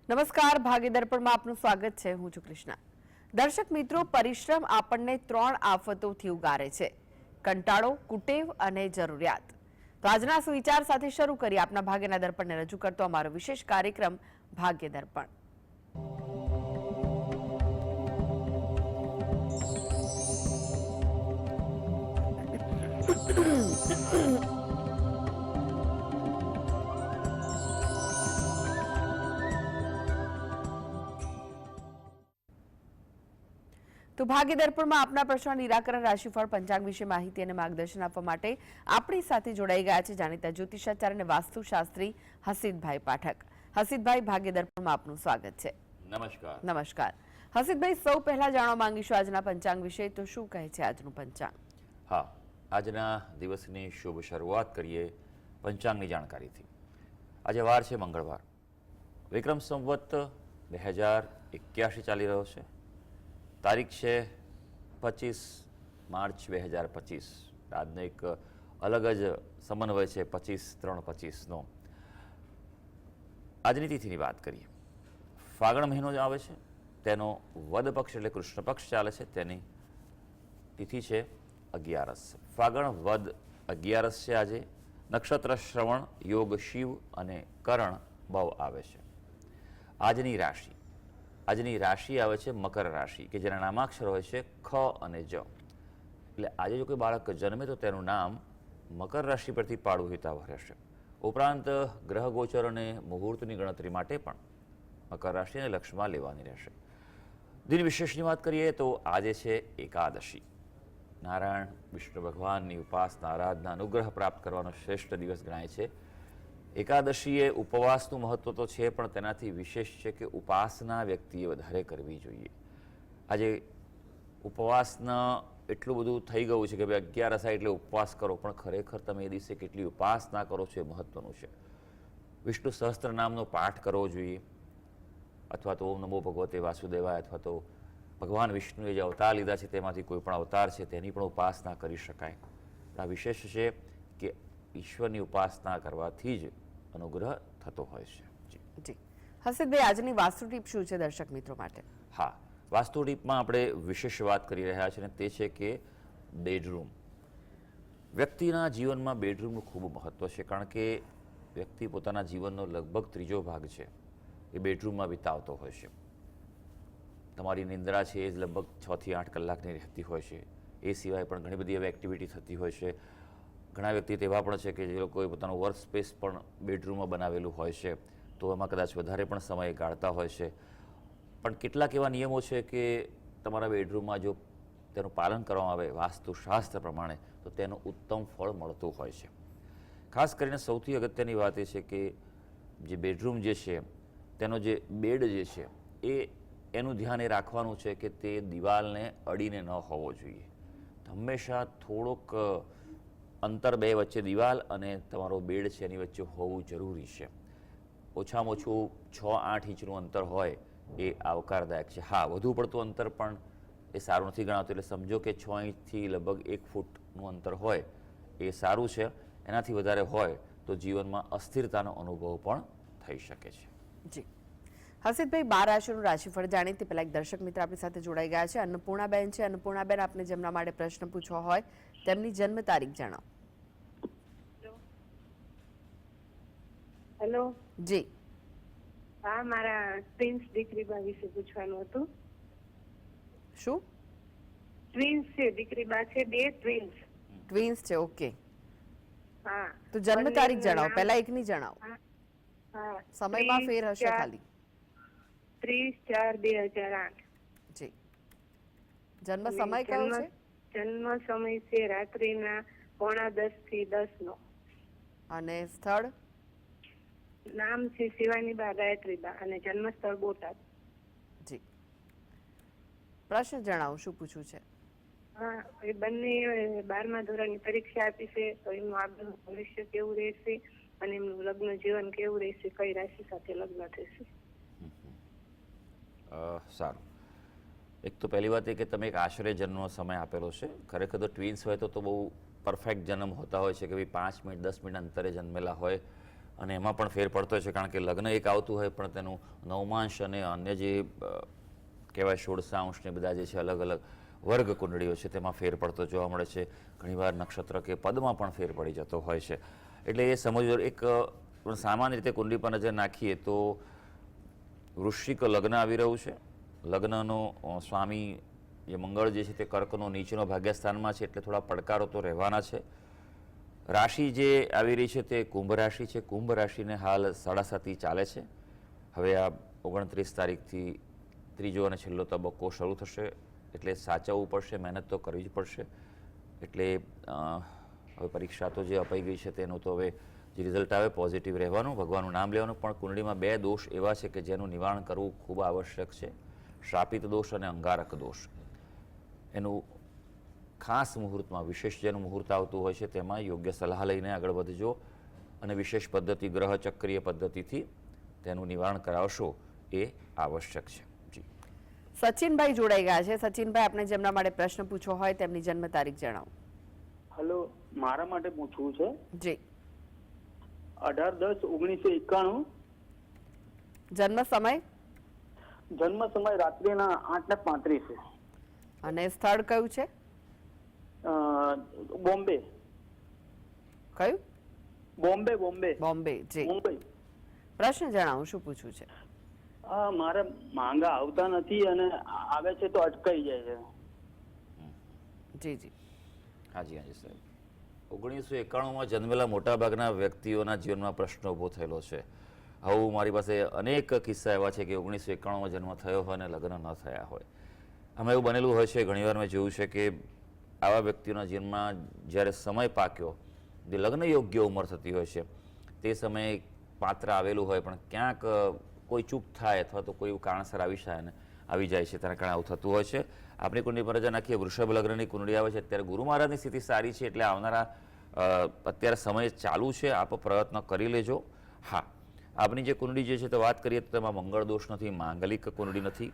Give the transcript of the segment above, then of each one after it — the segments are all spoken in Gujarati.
નમસ્કાર, ભાગ્ય દર્પણમાં આપનું સ્વાગત છે. હું છું કૃષ્ણા. દર્શક મિત્રો, પરિશ્રમ આપણને 3 આફતોથી ઉગારે છે: કંટાળો, કુટેવ અને જરૂરિયાત. તો આજના સુવિચાર સાથે શરૂ કરી આપના ભાગ્યના દર્પણને રજૂ કરતો અમારો વિશેષ કાર્યક્રમ ભાગ્ય દર્પણ. તો ભાગ્ય દર્પણમાં આપના પ્રશ્ન નિરાકરણ, રાશિફળ, પંચાંગ વિશે માહિતી અને માર્ગદર્શન આપવા માટે આપણી સાથે જોડાઈ ગયા છે જાણીતા જ્યોતિષાચાર્ય અને વાસ્તુશાસ્ત્રી હસીતભાઈ પાઠક. હસીતભાઈ, ભાગ્ય દર્પણમાં આપનું સ્વાગત છે. નમસ્કાર. નમસ્કાર. હસીતભાઈ, સૌ પહેલા જાણવા માંગીશું આજના પંચાંગ વિશે. તો શું કહે છે આજનું પંચાંગ? હા, આજના દિવસની શુભ શરૂઆત કરીએ પંચાંગની જાણકારીથી. આજે વાર છે મંગળવાર. વિક્રમ સંવત 2081 ચાલી રહ્યો છે. તારીખ છે 25 માર્ચ 2025. આજનો એક અલગ જ સમન્વય છે 25/3/25નો. આજની તિથિની વાત કરીએ. ફાગણ મહિનો જ આવે છે, તેનો વદ પક્ષ એટલે કૃષ્ણ પક્ષ ચાલે છે, તેની તિથિ છે 11. ફાગણ વદ 11 છે આજે. નક્ષત્ર શ્રવણ, યોગ શિવ અને કરણ બહુ આવે છે. આજની રાશિ આવે છે મકર રાશિ, કે જેના નામાક્ષર હોય છે ખ અને જ. એટલે આજે જો કોઈ બાળક જન્મે તો તેનું નામ મકર રાશિ પરથી પાડવું હિતાવહ રહેશે. ઉપરાંત ગ્રહ ગોચર અને મુહૂર્તની ગણતરી માટે પણ મકર રાશિને લક્ષમાં લેવાની રહેશે. દિન વિશેષની વાત કરીએ તો આજે છે એકાદશી. નારાયણ વિષ્ણુ ભગવાનની ઉપાસના, આરાધના, અનુગ્રહ પ્રાપ્ત કરવાનો શ્રેષ્ઠ દિવસ ગણાય છે. એકાદશીએ ઉપવાસનું મહત્વ તો છે, પણ તેનાથી વિશેષ છે કે ઉપાસના વ્યક્તિએ વધારે કરવી જોઈએ. આજે ઉપવાસના એટલું બધું થઈ ગયું છે કે ભાઈ 11 એટલે ઉપવાસ કરો, પણ ખરેખર તમે એ દિવસે કેટલી ઉપાસના કરો છો એ મહત્વનું છે. વિષ્ણુ સહસ્ત્ર નામનો પાઠ કરવો જોઈએ, અથવા તો ઓમ નમો ભગવતે વાસુદેવાય, અથવા તો ભગવાન વિષ્ણુએ જે અવતાર લીધા છે તેમાંથી કોઈ પણ અવતાર છે તેની પણ ઉપાસના કરી શકાય. આ વિશેષ છે કે ઈશ્વરની ઉપાસના કરવાથી જ અનુગ્રહ થતો હોય છે. જી હસીતભાઈ, આજની વાસ્તુ ટીપ શું છે દર્શક મિત્રો માટે? હા, વાસ્તુ ટીપમાં આપણે વિશેષ વાત કરી રહ્યા છીએ, અને તે છે કે બેડરૂમ. વ્યક્તિના જીવનમાં બેડરૂમનું ખૂબ મહત્વ છે, કારણ કે વ્યક્તિ પોતાના જીવનનો લગભગ 3જો ભાગ છે એ બેડરૂમમાં વિતાવતો હોય છે. તમારી નિંદ્રા છે એ લગભગ 6 થી 8 કલાકની રહેતી હોય છે. એ સિવાય પણ ઘણી બધી એવી એક્ટિવિટી થતી હોય છે. ઘણા વ્યક્તિ તેવા પણ છે કે જે લોકોએ પોતાનું વર્ક સ્પેસ પણ બેડરૂમમાં બનાવેલું હોય છે, તો એમાં કદાચ વધારે પણ સમય ગાળતા હોય છે. પણ કેટલાક એવા નિયમો છે કે તમારા બેડરૂમમાં જો તેનું પાલન કરવામાં આવે વાસ્તુશાસ્ત્ર પ્રમાણે, તો તેનું ઉત્તમ ફળ મળતું હોય છે. ખાસ કરીને સૌથી અગત્યની વાત એ છે કે જે બેડરૂમ જે છે તેનો જે બેડ જે છે એનું ધ્યાન એ રાખવાનું છે કે તે દિવાલને અડીને ન હોવો જોઈએ. હંમેશા થોડોક અંતર બે વચ્ચે દિવાલ અને તમારો બેડ છે એની વચ્ચે હોવું જરૂરી છે. ઓછામાં ઓછું 6-8 ઇંચનું અંતર હોય એ આવકારદાયક છે. હા, વધુ પડતું અંતર પણ એ સારું નથી ગણાતું. એટલે સમજો કે 6 ઇંચથી લગભગ 1 ફૂટનું અંતર હોય એ સારું છે. એનાથી વધારે હોય તો જીવનમાં અસ્થિરતાનો અનુભવ પણ થઈ શકે છે. જી હસીતભાઈ, 12 રાશિનું રાશિફળ જાણીએ તે પહેલા એક દર્શક મિત્ર આપણી સાથે જોડાઈ ગયા છે. અન્નપૂર્ણાબેન છે. અન્નપૂર્ણાબેન, આપને જેમના માટે પ્રશ્ન પૂછવો હોય તેમની જન્મ તારીખ જણાવો. હેલો. જી. હા, મારા ટ્વિન્સ દીકરીબા વિશે પૂછવાનું હતું. શું? ટ્વિન્સ છે, દીકરીબા છે, 2 ટ્વિન્સ. ટ્વિન્સ છે, ઓકે. હા. તો જન્મ તારીખ જણાવો, પહેલા એકની જણાવો. હા. સમયમાં ફેર હશે ખાલી. 30/4/2008. જી. જન્મ સમય કયો છે? જન્મ સમય છે રાત્રિના 9:45 થી 10 નો. અને સ્થળ? નામ છે શિવાનીબા ગાયત્રીબા અને જન્મસ્થળ બોટાદ. જી. પ્રશ્ન જણાવો, શું પૂછવું છે? હા, એ બંને 12મા ધોરણની પરીક્ષા આપી છે, તો એમનું આગળનું ભવિષ્ય કેવું રહેશે અને એમનું લગ્ન જીવન કેવું રહેશે, કઈ રાશિ સાથે લગ્ન થશે? સારું. એક તો પહેલી વાત એ કે તમે એક આશરે જન્મનો સમય આપેલો છે. ખરેખર તો ટ્વિન્સ હોય તો બહુ પરફેક્ટ જન્મ હોતા હોય છે કે ભાઈ 5 મિનિટ 10 મિનિટ અંતરે જન્મેલા હોય અને એમાં પણ ફેર પડતો છે, કારણ કે લગ્ન એક આવતું હોય પણ તેનું નવમાંશ અને અન્ય જે કહેવાય ષોડશાંશ ને બધા જે છે અલગ અલગ વર્ગ કુંડળીઓ છે તેમાં ફેર પડતો જોવા મળે છે. ઘણીવાર નક્ષત્ર કે પદમાં પણ ફેર પડી જતો હોય છે. એટલે એ સમજવું એક સામાન્ય રીતે કુંડલી પર નજર નાખીએ તો વૃશ્ચિક લગ્ન આવી રહ્યું છે. લગ્નનો સ્વામી જે મંગળ જે છે તે કર્કનો નીચેનો ભાગ્યસ્થાનમાં છે, એટલે થોડા પડકારો તો રહેવાના છે. રાશિ જે આવી રહી છે તે કુંભ રાશિ છે. કુંભ રાશિને હાલ 7.5 ચાલે છે. હવે આ 29 તારીખથી ત્રીજો અને છેલ્લો તબક્કો શરૂ થશે, એટલે સાચવવું પડશે, મહેનત તો કરવી જ પડશે. એટલે હવે પરીક્ષા તો જે અપાઈ ગઈ છે તેનું તો હવે જે રિઝલ્ટ આવે પોઝિટિવ રહેવાનું, ભગવાનનું નામ લેવાનું. પણ કુંડળીમાં 2 દોષ એવા છે કે જેનું નિવારણ કરવું ખૂબ આવશ્યક છે. શ્રાપિત દોષ અને અંગારક દોષ. એનું ખાસ મુહૂર્તમાં વિશેષ જેનું મુહૂર્ત આવતું હોય છે તેમાં યોગ્ય સલાહ લઈને આગળ વધજો અને વિશેષ પદ્ધતિ ગ્રહ ચક્રીય પદ્ધતિથી તેનું નિવારણ કરાવશો એ આવશ્યક છે. જી સચિનભાઈ જોડાઈ ગયા છે. સચિનભાઈ, આપણે જેમના માટે પ્રશ્ન પૂછવો હોય તેમની જન્મ તારીખ જણાવો. હેલો, મારા માટે પૂછવું છે. જી. 18-10-1991. જન્મ સમય? જન્મ સમય રાત્રિના 8:35. અને સ્થળ કયું છે? બોમ્બે. કયું? બોમ્બે. બોમ્બે. બોમ્બે. જી. મુંબઈ. પ્રશ્ન જણાવો, શું પૂછવું છે? મારે માંગા આવતા નથી અને આવે છે તો અટકાઈ જાય છે. જી જી. હાજી સાહેબ. 1991માં જન્મેલા મોટાભાગના વ્યક્તિઓના જીવનમાં પ્રશ્ન ઊભો થયેલો છે. હવે મારી પાસે અનેક કિસ્સા એવા છે કે 1991માં જન્મ થયો હોય અને લગ્ન ન થયા હોય. આમાં એવું બનેલું હોય છે, ઘણીવાર મેં જોયું છે કે આવા વ્યક્તિઓના જીવનમાં જ્યારે સમય પાક્યો, જે લગ્ન યોગ્ય ઉંમર થતી હોય છે તે સમયે પાત્ર આવેલું હોય પણ ક્યાંક કોઈ ચૂક થાય અથવા તો કોઈ કારણસર આવી જાય છે, તેના કારણે આવું થતું હોય છે. આપણી કુંડળી પર નજર નાખીએ, વૃષભ લગ્નની કુંડળી આવે છે. અત્યારે ગુરુ મહારાજની સ્થિતિ સારી છે, એટલે આવનારા અત્યારે સમય ચાલુ છે, આપ પ્રયત્ન કરી લેજો. હા, આપની જે કુંડળી જે છે તો વાત કરીએ તો તેમાં મંગળ દોષ નથી, માંગલિક કુંડળી નથી,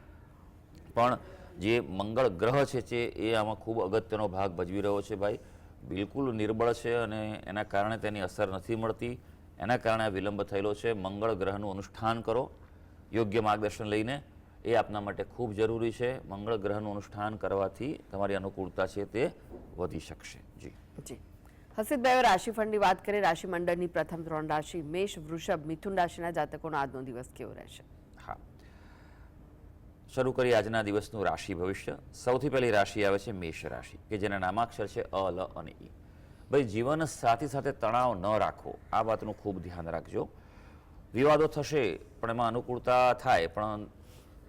પણ જે મંગળ ગ્રહ છે એ આમાં ખૂબ અગત્યનો ભાગ ભજવી રહ્યો છે. ભાઈ બિલકુલ નિર્બળ છે અને એના કારણે તેની અસર નથી મળતી, એના કારણે આ વિલંબ થયેલો છે. મંગળ ગ્રહનું અનુષ્ઠાન કરો યોગ્ય માર્ગદર્શન લઈને, એ આપના માટે ખૂબ જરૂરી છે. મંગળ ગ્રહનું અનુષ્ઠાન કરવાથી તમારી અનુકૂળતા છે તે વધી શકશે. જી જી. હસીદભાઈ, રાશિફળની વાત કરીએ. રાશિ મંડળની પ્રથમ 3 રાશિ મેષ, વૃષભ, મિથુન રાશિના જાતકોનો આજનો દિવસ કેવો રહેશે? હા, શરૂ કરીએ આજના દિવસનું રાશિ ભવિષ્ય. સૌથી પહેલી રાશિ આવે છે મેષ રાશિ, કે જેના નામાક્ષર છે અ, લ અને ઈ. ભાઈ જીવન સાથી સાથે તણાવ ન રાખો, આ વાતનું ખૂબ ધ્યાન રાખજો. વિવાદો થશે પણ એમાં અનુકૂળતા થાય, પણ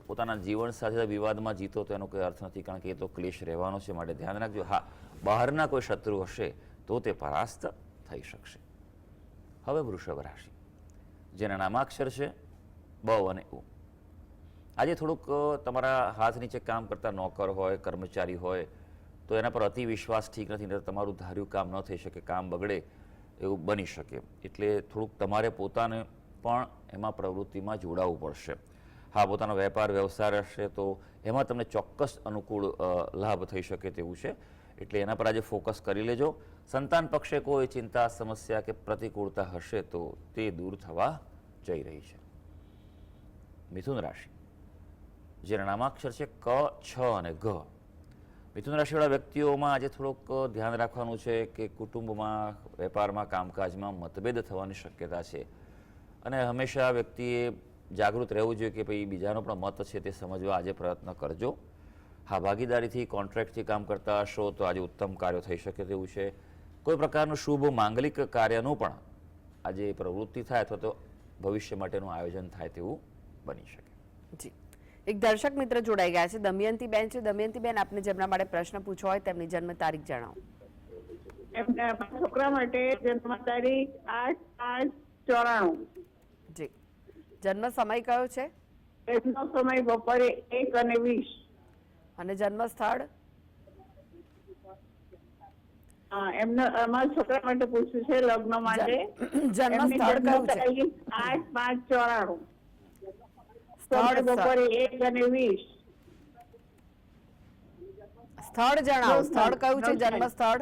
પોતાના જીવન સાથે વિવાદમાં જીતો તો એનો કોઈ અર્થ નથી, કારણ કે એ તો ક્લેશ રહેવાનો છે, માટે ધ્યાન રાખજો. હા, બહારના કોઈ શત્રુ હશે તો તે પરાસ્ત થઈ શકશે. હવે વૃષભ રાશિ, જેના નામાક્ષર છે બ અને ઉ. આજે થોડુંક તમારા હાથ નીચે કામ કરતા નોકર હોય, કર્મચારી હોય તો એના પર અતિ વિશ્વાસ ઠીક નથી, નહીં તો તમારું ધાર્યું કામ ન થઈ શકે, કામ બગડે એવું બની શકે. એટલે થોડુંક તમારે પોતાને પણ એમાં પ્રવૃત્તિમાં જોડાવવું પડશે. હા, પોતાનો વેપાર વ્યવસાય હશે તો એમાં તમને ચોક્કસ અનુકૂળ લાભ થઈ શકે તેવું છે, એટલે એના પર આજે ફોકસ કરી લેજો. સંતાન પક્ષે કોઈ ચિંતા, સમસ્યા કે પ્રતિકૂળતા હશે તો તે દૂર થવા જઈ રહી છે. મિથુન રાશિ, જેના નામાક્ષર છે ક, છ અને ઘ. મિથુન રાશિવાળા વ્યક્તિઓમાં આજે થોડુંક ધ્યાન રાખવાનું છે કે કુટુંબમાં, વેપારમાં, કામકાજમાં મતભેદ થવાની શક્યતા છે, અને હંમેશા વ્યક્તિએ જાગૃત રહેવું જોઈએ કે ભાઈ બીજાનો પણ મત છે તે સમજવા આજે પ્રયત્ન કરજો. હા, ભાગીદારીથી, કોન્ટ્રાક્ટથી કામ કરતા હશો તો આજે ઉત્તમ કાર્યો થઈ શકે તેવું છે. કોઈ પ્રકારનું શુભ માંગલિક કાર્યનું પણ આજે પ્રવૃત્તિ થાય અથવા તો ભવિષ્ય માટેનું આયોજન થાય તેવું બની શકે. જી. એક દર્શક મિત્ર જોડાઈ ગયા છે, દમયંતીબેન છે. દમયંતીબેન, આપને જેમના માટે પ્રશ્ન પૂછવો હોય તેમની જન્મ તારીખ જણાવો. એમના છોકરા માટે જન્મ તારીખ 8/5/94. જી. જન્મ સમય કયો છે? એમનો સમય બપોરે 1:20. અને જન્મ સ્થળ? અમારા છોકરા માટે પૂછ્યું છે, લગ્ન માટે. જન્મ સ્થળ કયું છે? 8/5/94. સ્થળ બપોરે 1:20. સ્થળ જણાવો. સ્થળ કયું છે? જન્મ સ્થળ?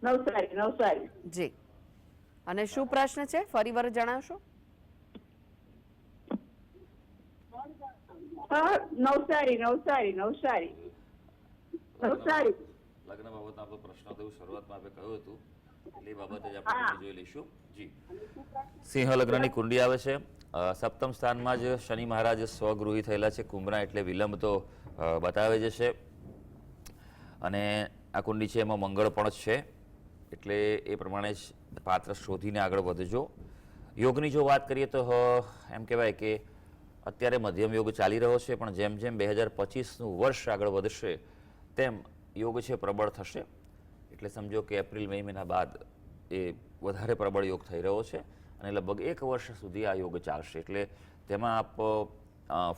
નવસારી નવસારી. જી, અને શું પ્રશ્ન છે ફરી વાર જણાવશો? હા, નવસારી નવસારી નવસારી નવસારી. લગ્ન બાબતનો આપણો પ્રશ્ન હતો, એવું શરૂઆતમાં આપણે કહ્યું હતું, એટલે એ બાબતે જ આપણે કુંડલી જોઈ લઈશું. જી, સિંહ લગ્નની કુંડલી આવે છે. સપ્તમ સ્થાનમાં જ શનિ મહારાજ સ્વગૃહી થયેલા છે. કુંભના એટલે વિલંબ તો બતાવે જ છે. અને આ કુંડલી છે એમાં મંગળ પણ છે, એટલે એ પ્રમાણે જ પાત્ર શોધીને આગળ વધજો. યોગની જો વાત કરીએ તો એમ કહેવાય કે અત્યારે મધ્યમ યોગ ચાલી રહ્યો છે, પણ જેમ જેમ 2025નું વર્ષ આગળ વધશે તેમ યોગ છે પ્રબળ થશે. એટલે સમજો કે એપ્રિલ મે મહિના બાદ એ વધારે પ્રબળ યોગ થઈ રહ્યો છે અને લગભગ 1 વર્ષ સુધી આ યોગ ચાલશે. એટલે તેમાં આપ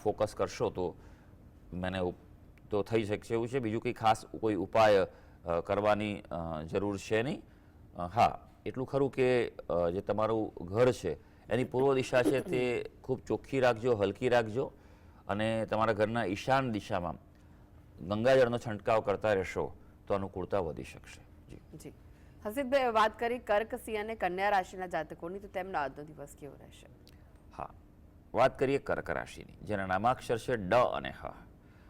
ફોકસ કરશો તો મને તો થઈ શકશે એવું છે. બીજું કંઈ ખાસ કોઈ ઉપાય કરવાની જરૂર છે નહીં. હા, એટલું ખરું કે જે તમારું ઘર છે એની પૂર્વ દિશા છે તે ખૂબ ચોખ્ખી રાખજો, હલકી રાખજો, અને તમારા ઘરના ઈશાન દિશામાં ગંગાજળનો છંટકાવ કરતા રહેશો તો અનુકૂળતા વધી શકશે. જી જી, હસીબભાઈ વાત કરી કર્ક, સિંહ અને કન્યા રાશિના જાતકોની, તો તેમનો આજનો દિવસ કેવો રહેશે? હા, વાત કરીએ કર્ક રાશિની, જેના નામાક્ષર છે ડ અને હ.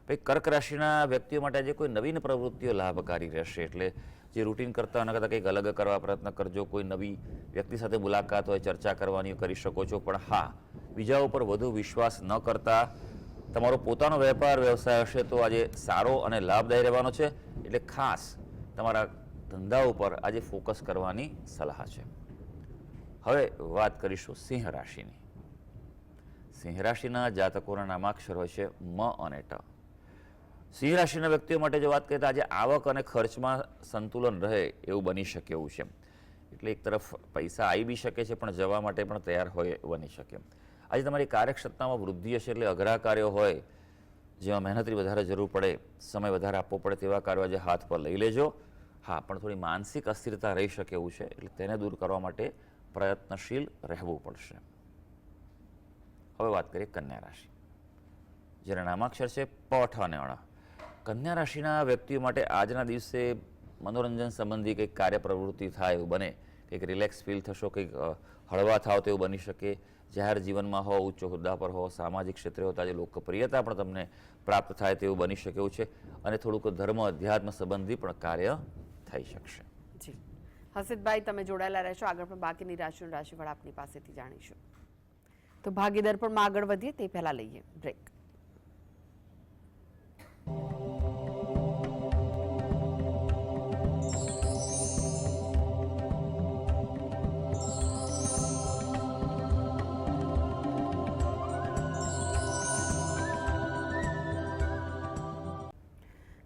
ભાઈ, કર્ક રાશિના વ્યક્તિઓ માટે આજે કોઈ નવીન પ્રવૃત્તિઓ લાભકારી રહેશે. એટલે જે રૂટીન કરતા એના કરતાં કંઈક અલગ કરવા પ્રયત્ન કરજો. કોઈ નવી વ્યક્તિ સાથે મુલાકાત હોય, ચર્ચા કરવાની કરી શકો છો. પણ હા, બીજા ઉપર વધુ વિશ્વાસ ન કરતા તમારો પોતાનો વેપાર વ્યવસાય હશે તો આજે સારો અને લાભદાયી રહેવાનો છે. એટલે ખાસ તમારા ધંધા ઉપર આજે ફોકસ કરવાની સલાહ છે. હવે વાત કરીશું સિંહ રાશિની. સિંહ રાશિના જાતકોના નામાક્ષર હોય છે મ અને ટ. સિંહ રાશિના વ્યક્તિઓ માટે જો વાત કરીએ તો આજે આવક અને ખર્ચમાં સંતુલન રહે એવું બની શકે એવું છે. એટલે એક તરફ પૈસા આવી બી શકે છે, પણ જવા માટે પણ તૈયાર હોય બની શકે. આજે તમારી કાર્યક્ષમતામાં વૃદ્ધિ હશે, એટલે અઘરા કાર્યો હોય જેમાં મહેનતની વધારે જરૂર પડે, સમય વધારે આપવો પડે તેવા કાર્યો આજે હાથ પર લઈ લેજો. હા, પણ થોડી માનસિક અસ્થિરતા રહી શકે એવું છે, એટલે તેને દૂર કરવા માટે પ્રયત્નશીલ રહેવું પડશે. હવે વાત કરીએ કન્યા રાશિ, જેના નામાક્ષર છે પ, ઠ અને અણ. કન્યા રાશિના વ્યક્તિઓ માટે આજના દિવસે મનોરંજન સંબંધી કંઈક કાર્ય પ્રવૃત્તિ થાય એવું બને, કંઈક રિલેક્સ ફીલ થશો, કંઈક હળવા થાવ તેવું બની શકે. જાહેર જીવનમાં હો, ઉચ્ચ હોદ્દા પર હો, સામાજિક ક્ષેત્રે હો, તો આજે લોકપ્રિયતા પણ તમને પ્રાપ્ત થાય તેવું બની શકે એવું છે. અને થોડુંક ધર્મ અધ્યાત્મ સંબંધી પણ કાર્ય થઈ શકશે. જી, હસીબભાઈ તમે જોડાયેલા રહેશો. આગળ પણ બાકીની રાશિનું રાશિફળ આપની પાસેથી જાણીશું. તો ભાગ્ય દર્પણમાં આગળ વધીએ તે પહેલા લઈએ બ્રેક.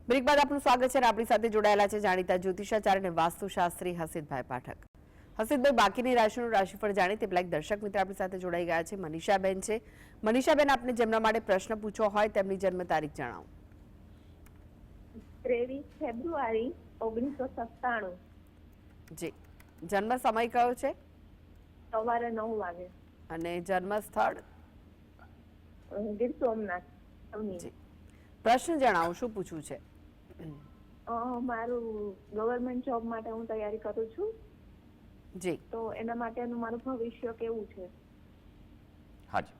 બ્રેક બાદ આપનું સ્વાગત છે. આપણી સાથે જોડાયેલા છે જાણીતા જ્યોતિષાચાર્ય અને વાસ્તુશાસ્ત્રી હસીબભાઈ પાઠક. હસીબભાઈ, બાકીની રાશિનું રાશિફળ જાણી તે પહેલા એક દર્શક મિત્ર આપણી સાથે જોડાઈ ગયા છે, મનીષાબેન છે. મનીષાબેન, આપને જેમના માટે પ્રશ્ન પૂછવો હોય તેમની જન્મ તારીખ જણાવો. 23 ફેબ્રુઆરી 1997. જી, જન્મ સમય કયો છે? સવારે 9 વાગે. અને જન્મ સ્થળ? ગીર સોમનાથ. જી, પ્રશ્ન જણાવો, શું પૂછવું છે? મારું ગવર્મેન્ટ જોબ માટે હું તૈયારી કરું છું. જી, તો એના માટેનું મારું ભવિષ્ય કેવું છે? હાજી,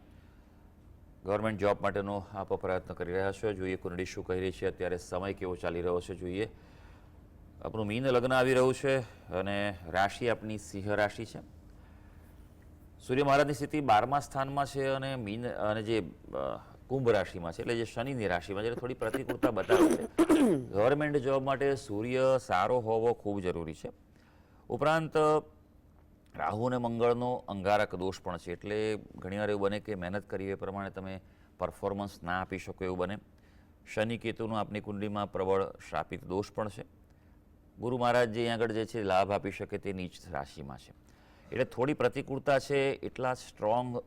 ગવર્મેન્ટ જોબ માટેનો આપ પ્રયત્ન કરી રહ્યા છો. જોઈએ કુંડળી શું કહી રહી છે, અત્યારે સમય કેવો ચાલી રહ્યો છે. જોઈએ, આપણું મીન લગ્ન આવી રહ્યું છે અને રાશિ આપણી સિંહ રાશિ છે. સૂર્ય મહારાજની સ્થિતિ 12મા સ્થાનમાં છે અને મીન અને જે કુંભ રાશિમાં છે, એટલે જે શનિની રાશિમાં છે, થોડી પ્રતિકૂળતા બતાવે છે. ગવર્મેન્ટ જોબ માટે સૂર્ય સારો હોવો ખૂબ જરૂરી છે. ઉપરાંત રાહુ અને મંગળનો અંગારક દોષ પણ છે, એટલે ઘણીવાર એવું બને કે મહેનત કરી એ પ્રમાણે તમે પરફોર્મન્સ ના આપી શકો એવું બને. શનિ કેતુનું આપની કુંડલીમાં પ્રબળ શ્રાપિત દોષ પણ છે. ગુરુ મહારાજ જે અહીં આગળ જે છે લાભ આપી શકે તે નીચ રાશિમાં છે, એટલે થોડી પ્રતિકૂળતા છે. એટલા સ્ટ્રોંગ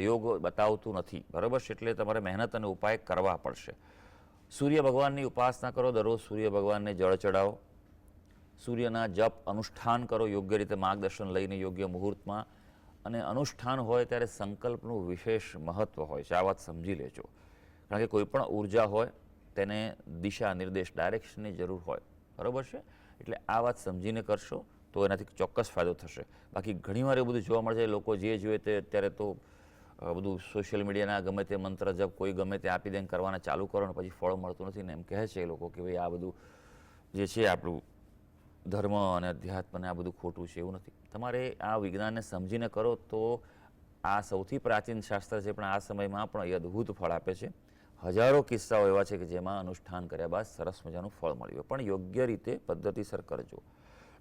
યોગ બતાવતું નથી, બરાબર છે. એટલે તમારે મહેનત અને ઉપાય કરવા પડશે. સૂર્ય ભગવાનની ઉપાસના કરો, દરરોજ સૂર્ય ભગવાનને જળ ચડાવો, સૂર્યના જપ અનુષ્ઠાન કરો યોગ્ય રીતે માર્ગદર્શન લઈને યોગ્ય મુહૂર્તમાં. અને અનુષ્ઠાન હોય ત્યારે સંકલ્પનું વિશેષ મહત્વ હોય છે, આ વાત સમજી લેજો. કારણ કે કોઈ પણ ઉર્જા હોય તેને દિશા નિર્દેશ ડાયરેક્શનની જરૂર હોય. બરાબર છે. એટલે આ વાત સમજીને કરશો તો એનાથી ચોક્કસ ફાયદો થશે. બાકી ઘણીવાર એવું બધું જોવા મળે છે, લોકો જે જોઈએ તે અત્યારે તો બધું સોશિયલ મીડિયાના ગમે તે મંત્ર જપ કોઈ ગમે તે આપી દઈને કરવાના ચાલુ કરો ને પછી ફળ મળતું નથી ને એમ કહે છે એ લોકો કે ભાઈ આ બધું જે છે આપણું ધર્મ અને અધ્યાત્મ ને આ બધું ખોટું છે. એવું નથી. તમારે આ વિજ્ઞાનને સમજીને કરો તો આ સૌથી પ્રાચીન શાસ્ત્ર છે, પણ આ સમયમાં પણ એ અદ્ભુત ફળ આપે છે. હજારો કિસ્સાઓ એવા છે કે જેમાં અનુષ્ઠાન કર્યા બાદ સરસ મજાનું ફળ મળ્યું, પણ યોગ્ય રીતે પદ્ધતિસર કરજો.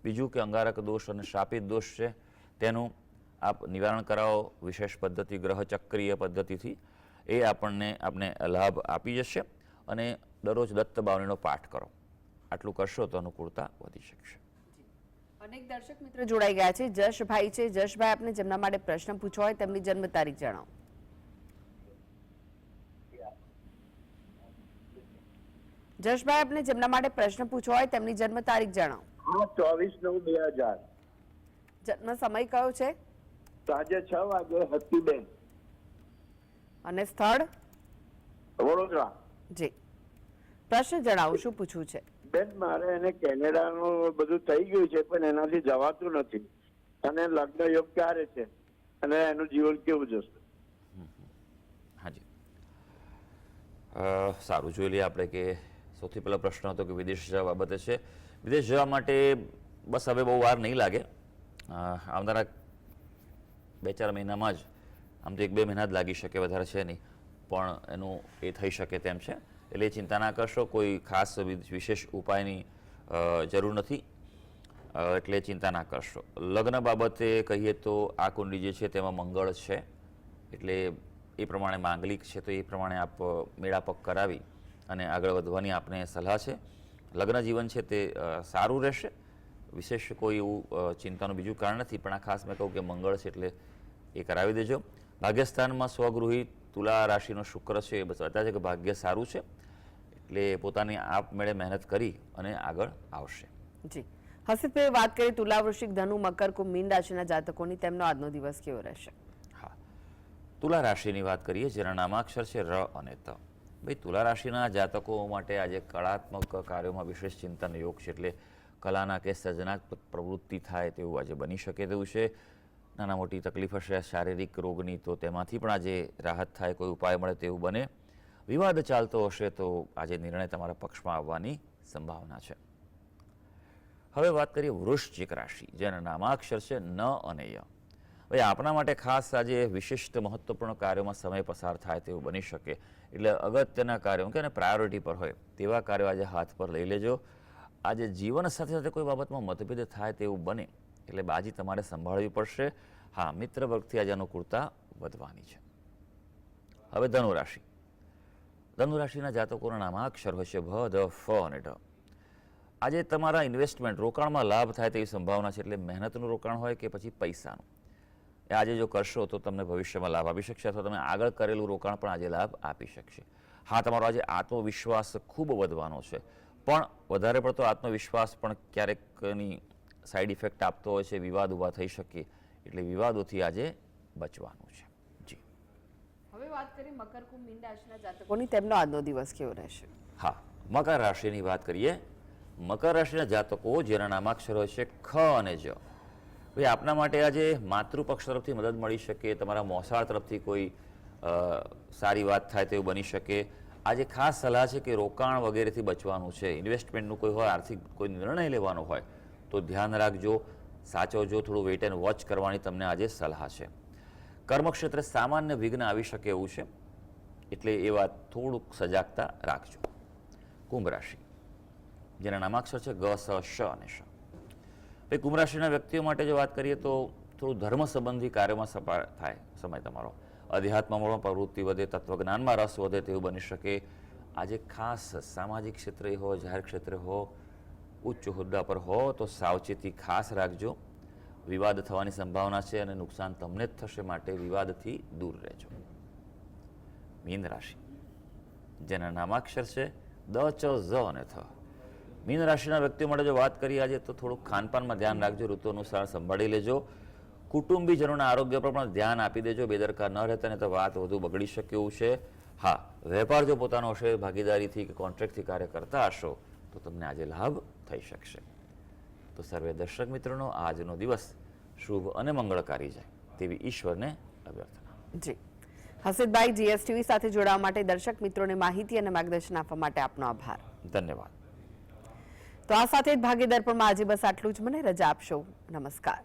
બીજું કે અંગારક દોષ અને શાપિત દોષ છે તેનું આપ નિવારણ કરાવો વિશેષ પદ્ધતિ ગ્રહચક્રીય પદ્ધતિથી, એ આપને લાભ આપી જશે. અને દરરોજ દત્ત બાવનીનો પાઠ કરો. આટલું કરશો તો અનુકૂળતા વધી શકશે. અનેક દર્શક મિત્રો જોડાઈ ગયા છે. જશભાઈ છે. જશભાઈ, આપને જેમના માટે પ્રશ્ન પૂછવો હોય તેમની જન્મ તારીખ જણાવો. જશભાઈ, આપને જેમના માટે પ્રશ્ન પૂછવો હોય તેમની જન્મ તારીખ જણાવો. 24/9/2000. જન્મ સમય કયો છે સાંજે 6 વાગે હત્તીબેન, અને સ્થળ? વડોદરા. જી, પ્રશ્ન જણાવો, શું પૂછવું છે? બેન, મારે એને કેનેડાનું બધું થઈ ગયું છે પણ એનાથી જવાતું નથી, અને લગ્ન યોગ ક્યારે છે અને એનું જીવન કેવું જશે? હાજી, સારું, જોઈ લઈએ આપણે કે સૌથી પહેલો પ્રશ્ન હતો કે વિદેશ જવા બાબતે છે. વિદેશ જવા માટે બસ હવે બહુ વાર નહીં લાગે. આવનારા 2-4 મહિનામાં જ, આમ તો 1-2 મહિના જ લાગી શકે, વધારે છે નહીં, પણ એનું એ થઈ શકે તેમ છે. એટલે ચિંતા ના કરશો. કોઈ ખાસ વિશેષ ઉપાયની જરૂર નથી, એટલે ચિંતા ના કરશો. લગ્ન બાબતે કહીએ તો આ કુંડળી જે છે તેમાં મંગળ છે, એટલે એ પ્રમાણે માંગલિક છે, તો એ પ્રમાણે આપ મેળાપક કરાવી અને આગળ વધવાની આપને સલાહ છે. લગ્ન જીવન છે તે સારું રહેશે. વિશેષ કોઈ એવું ચિંતાનું બીજું કારણ નથી, પણ આ ખાસ મેં કહું કે મંગળ છે એટલે એ કરાવી દેજો. ભાગ્યસ્થાનમાં સ્વગૃહી તુલા રાશિનો શુક્ર છે, એ બતાવે છે કે ભાગ્ય સારું છે, એટલે પોતાની આપમેળે મહેનત કરી અને આગળ આવશે. જી, હસીબભાઈ, વાત કરીએ તુલા, વૃશ્ચિક, ધનુ, મકર, કુંભ, મીન રાશિના જાતકોની, તેમનો આજનો દિવસ કેવો રહેશે? હા, તુલા રાશિની વાત કરીએ, જેના નામાક્ષર છે ર અને ત. ભાઈ, તુલા રાશિના જાતકો માટે આજે કળાત્મક કાર્યોમાં વિશેષ ચિંતન યોગ છે, એટલે કલાના કે સર્જનાત્મક પ્રવૃત્તિ થાય તેવું આજે બની શકે તેવું છે. નાના મોટી તકલીફ હશે શારીરિક રોગની, તો તેમાંથી પણ આજે રાહત થાય, કોઈ ઉપાય મળે તેવું બને. વિવાદ ચાલતો હશે તો આજે નિર્ણય તમારા પક્ષમાં આવવાની સંભાવના છે. હવે વાત કરીએ વૃશ્ચિક રાશિ, જેના નામાક્ષર છે ન અને ય. ભાઈ, આપણા માટે ખાસ આજે વિશિષ્ટ મહત્વપૂર્ણ કાર્યોમાં સમય પસાર થાય તેવું બની શકે, એટલે અગત્યના કાર્યો કે પ્રાયોરિટી પર હોય તેવા કાર્યો આજે હાથ પર લઈ લેજો. આજે જીવન સાથે સાથે કોઈ બાબતમાં મતભેદ થાય તેવું બને એટલે બાજી તમારે સંભાળવી પડશે. હા, મિત્ર વર્ગથી આજે અનુકૂળતા વધવાની છે. હવે ધનુ રાશિ. ધનુ રાશિના જાતકોના નામાક્ષર હોય છે ભ, ધ, ફ અને ઢ. આજે તમારા ઇન્વેસ્ટમેન્ટ રોકાણમાં લાભ થાય તેવી સંભાવના છે, એટલે મહેનતનું રોકાણ હોય કે પછી પૈસાનું, આજે જો કરશો તો તમને ભવિષ્યમાં લાભ આપી શકશે, અથવા તમે આગળ કરેલું રોકાણ પણ આજે લાભ આપી શકશે. હા, તમારો આજે આત્મવિશ્વાસ ખૂબ વધવાનો છે, પણ વધારે પડતો આત્મવિશ્વાસ પણ ક્યારેક એની સાઈડ ઇફેક્ટ આપતો હોય છે, વિવાદ ઊભા થઈ શકે, એટલે વિવાદોથી આજે બચવાનું છે. જી, હવે વાત કરીએ મકર, કુંભ, મીન રાશિના જાતકોની, તેમનો આજનો દિવસ કેવો રહેશે? હા, મકર રાશિની વાત કરીએ. મકર રાશિના જાતકો જેના નામાક્ષર હોય છે ખ અને જ. ભાઈ, આપના માટે આજે માતૃપક્ષ તરફથી મદદ મળી શકે, તમારા મોસાળ તરફથી કોઈ સારી વાત થાય તેવું બની શકે. આજે ખાસ સલાહ છે કે રોકાણ વગેરેથી બચવાનું છે. ઇન્વેસ્ટમેન્ટનું કોઈ હોય, આર્થિક કોઈ નિર્ણય લેવાનો હોય તો ધ્યાન રાખજો, સાચવજો, થોડું વેઇટ એન્ડ વોચ કરવાની તમને આજે સલાહ છે. કર્મક્ષેત્રે સામાન્ય વિઘ્ન આવી શકે એવું છે, એટલે એ વાત થોડુંક સજાગતા રાખજો. કુંભ રાશિ, જેના નામાક્ષર છે ગ, સ, શ અને શ. ભાઈ, કુંભ રાશિના વ્યક્તિઓ માટે જો વાત કરીએ તો થોડું ધર્મ સંબંધી કાર્યોમાં સફળ થાય સમય તમારો. અધ્યાત્મમાં પ્રવૃત્તિ વધે, તત્વજ્ઞાનમાં રસ વધે તેવું બની શકે. આજે ખાસ સામાજિક ક્ષેત્રે હો, જાહેર ક્ષેત્રે હો, ઉચ્ચ હોદ્દા પર હો તો સાવચેતી ખાસ રાખજો. વિવાદ થવાની સંભાવના છે અને નુકસાન તમને જ થશે, માટે વિવાદથી દૂર રહેજો. મીન રાશિ, જેના નામાક્ષર છે દ, ચ, ઝ અને થ. મીન રાશિના વ્યક્તિઓ માટે જો વાત કરીએ આજે તો થોડુંક ખાનપાનમાં ધ્યાન રાખજો, ઋતુ અનુસાર સંભાળી લેજો. કુટુંબીજનોના આરોગ્ય પર પણ ધ્યાન આપી દેજો, બેદરકાર ન રહેતા, ને તો વાત વધુ બગડી શકે એવું છે. હા, વેપાર જો પોતાનો હશે, ભાગીદારીથી કે કોન્ટ્રાક્ટથી કાર્ય કરતા હશો તો તમને આજે લાભ થઈ શકશે. તો સર્વે દર્શક મિત્રોનો આજનો દિવસ શુભ અને મંગળકારી જાય તેવી ઈશ્વરને અભ્યર્થના. જી હસીદભાઈ, જીએસટીવી સાથે જોડાવા માટે દર્શક મિત્રોને માહિતી અને માર્ગદર્શન આપવા માટે આપનો આભાર. ધન્યવાદ. તો આ સાથે જ ભાગ્ય દર્પણમાં આજે બસ આટલું જ. મને રજા આપશો. નમસ્કાર.